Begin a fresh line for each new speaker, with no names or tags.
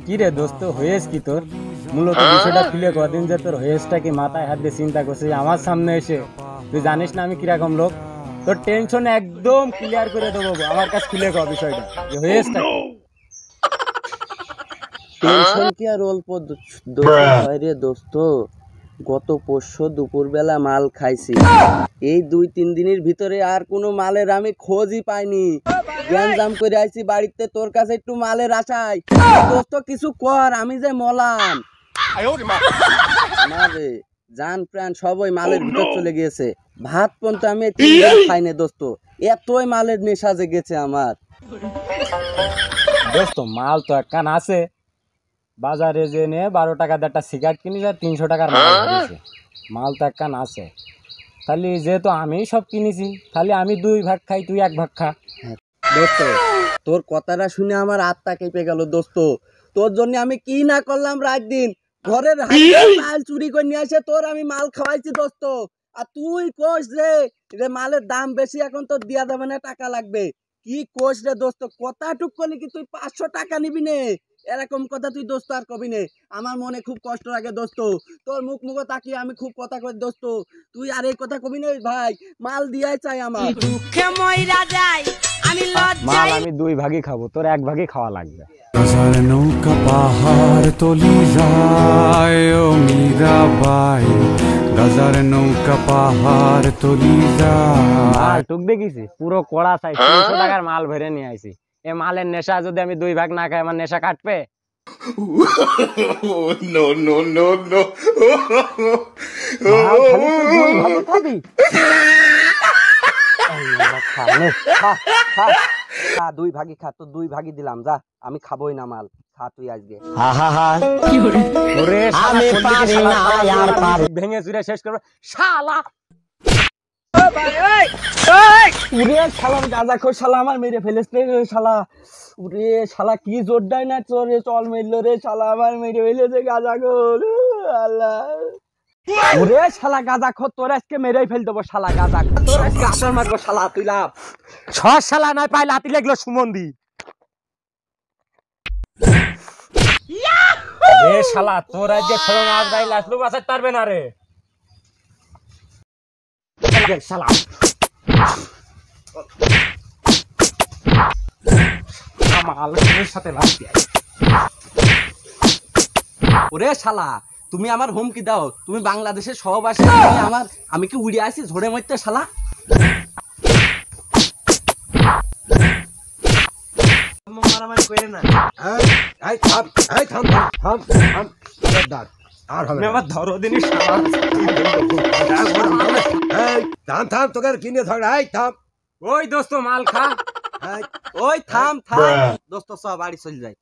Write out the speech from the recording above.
কি রে দোস্ত, হয়েছ কি তোর? মূলত বিষয়টা খুলে কদিন যে তোর হয়েছটা কি মাথায় হাত দিয়ে চিন্তা করছিস আমার সামনে এসে? তুই জানিস না আমি কিরকম লোক। তোর টেনশন একদম ক্লিয়ার করে দেবো, আমার কাছে খুলে কর বিষয়টা যে হয়েছটা।
টেনশন কি আর অল্প হয় রে দোস্ত। গত পরশু দুপুরবেলা মাল খাইছি, এই 2-3 দিনের ভিতরে আর কোনো মালের আমি খোঁজই পাইনি। গ্যাঞ্জাম করে আইছি বাড়িতে তোর কাছে একটু মালের আশায়। দোস্ত কিছু কর, আমি যে মলাম না রে, জান প্রাণ সবই মালের ভিতর চলে গিয়েছে। ভাত পর্যন্ত আমি খাইনি দোস্ত, এতই মালের নেশা জেগেছে আমার।
দোস্ত মাল তো একখান আছে, বাজারে যে নিয়ে 12 টাকা একটা সিগারেট কিনিস আর 300 টাকার মাল ধরেছে। মাল তো একখান আছে, তাহলে যেহেতু আমি সব কিনেছি তাহলে আমি 2 ভাগ খাই, তুই 1 ভাগ খা।
দোস্ত তোর কথাটা শুনে আমার আত্মা কেঁপে গেল দোস্ত। তোর জন্য আমি কি না করলাম, রাত দিন ঘরের মাল চুরি করে নিয়ে আসে তোর আমি মাল খাওয়াইছি দোস্ত। আর তুই কোষ রে মালের দাম বেশি, এখন তোর দিয়া দেবে না, টাকা লাগবে। কি কোষ রে দোস্ত, কথা টুক করলি কি তুই 500 টাকা নিবি নে? এরকম কথা তুই দোস্ত আর কবি নে। আমার মনে খুব কষ্ট লাগে দোস্ত, তোর মুখ তাকিয়ে আমি খুব কথা কই দোস্ত। তুই আর এই কথা কবি নে ভাই, মাল দিয়াই চাই আমার।
দুঃখে মইরা যাই আমি
মাল আমি 2 ভাগই খাবো, তোর 1 ভাগই খাওয়া লাগবে।
গাজার নৌকা পাহাড় তলি যায় ও মীরাবাই, গাজার নৌকা পাহাড় তলি যায়।
মাল টুক দেখিছি পুরো কড়া চাই, 300 টাকার মাল ভরে নিয়ে আইছি। এই মালের নেশা যদি আমি 2 ভাগ না খাই আমার নেশা কাটবে?
No no no no.
খাবি 2 ভাগই খা, তো 2 ভাগই দিলাম, যা আমি খাবোই না মাল, খা তুই আজকে।
ভেঙে চুরে শেষ করবো শালা।
গাঁজা খোর শালা আমার মেরে ফেলেছে শালা। উরে শালা কি জোর দেয় না তোর, চল মেরলো রে শালা, আমার মেরে ফেলেছে গাঁজা খোর। আল্লাহ ওরে শালা গাঁজা খোর, তোর আজকে মেরেই ফেল দেবো শালা। গাঁজা খোর তোর আজকে আসর মারবো শালা, তুই লাভ।
শালা নয় পাই লাতি লাগলো সুমন্দি। এ শালা তোর আজকে সরং আজ ভাই লাসলু বাঁচাতে পারবে না রে শালা।
ওরে শালা তুমি আমার হুমকি দাও, তুমি বাংলাদেশের সহবাসী, আমি কি উড়ে আসি ঝোড়ে মরতে শালা? মারামারি করে না,
ধরো দিনই শালা।
থাম তোকে কিনে ধর, থাম।
ওই দোস্ত মাল খা।
ওই থাম দোস্ত, সব বাড়ি চলে যায়।